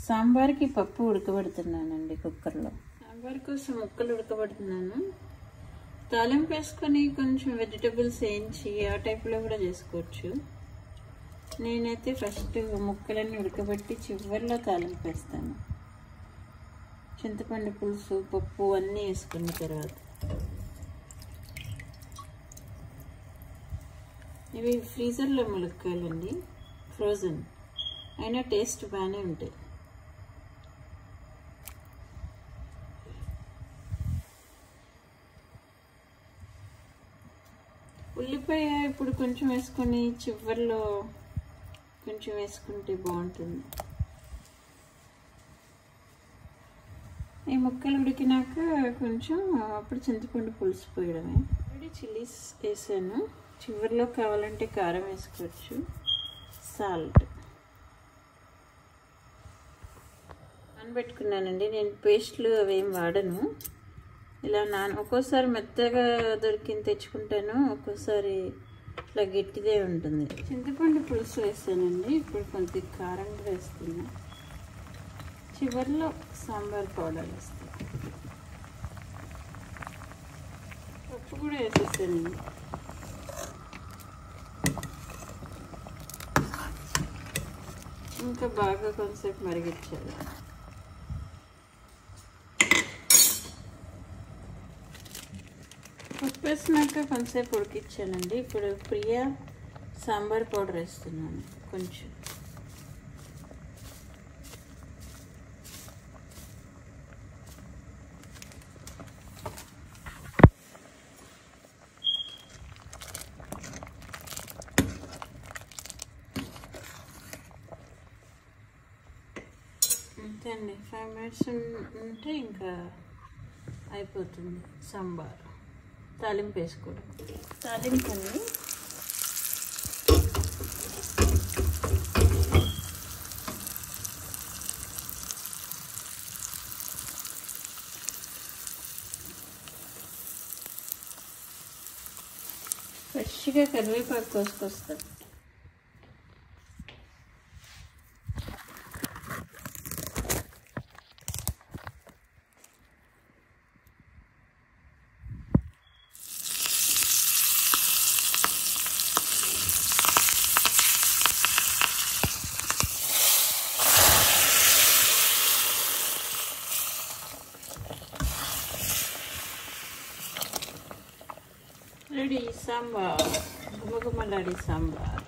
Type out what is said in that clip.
సాంబార్కి పప్పు ఉడకబెడుతున్నానండి కుక్కర్లో. సాంబార్ కోసం ముక్కలు ఉడకబెడుతున్నాను. తాలింపు వేసుకొని కొంచెం వెజిటబుల్స్ వేయించి ఆ టైప్లో కూడా చేసుకోవచ్చు. నేనైతే ఫస్ట్ ముక్కలన్నీ ఉడకబెట్టి చివరిలో తాలింపు వేస్తాను. చింతపండు పులుసు, పప్పు అన్నీ వేసుకున్న తర్వాత. ఇవి ఫ్రీజర్లో ములక్కాయలండి, ఫ్రోజన్ అయినా టేస్ట్ బాగానే ఉంటాయి. ఉల్లిపాయ ఇప్పుడు కొంచెం వేసుకొని చివరిలో కొంచెం వేసుకుంటే బాగుంటుంది. ఈ ముక్కలు ఉడికినాక కొంచెం అప్పుడు చింతపండు పులుసు పోయడమే. ఆల్రెడీ చిల్లీస్ వేసాను, చివరిలో కావాలంటే కారం వేసుకోవచ్చు, సాల్ట్. నానబెట్టుకున్నానండి. నేను పేస్ట్లు అవేం వాడను. ఇలా ఒక్కోసారి మెత్తగా దొరికింది తెచ్చుకుంటాను, ఒక్కోసారి ఇట్లా గట్టిదే ఉంటుంది. చింతపండు పులుసు వేస్తానండి. ఇప్పుడు కొంచెం కారం కూడా వేస్తున్నా. చివరిలో సాంబార్ పౌడర్ వేస్తాను. పప్పు కూడా వేసేస్తానండి. ఇంకా బాగా కొంచెంసేపు మరిగించాలి. పప్పు వేసినాక కొంచెంసేపు ఉడికించానండి. ఇప్పుడు ప్రియా సాంబార్ పౌడర్ వేస్తున్నాను కొంచెం. అంతే అండి, 5 minutes ఉంటే ఇంకా అయిపోతుంది సాంబార్. తాలింపు వేసుకోవడం. తాలింపు అండి. ఫ్రెష్గా కరివేపాకు కోసుకొస్తాను. రెడీ సాంబార్, గుమగుమలాడి సాంబార్.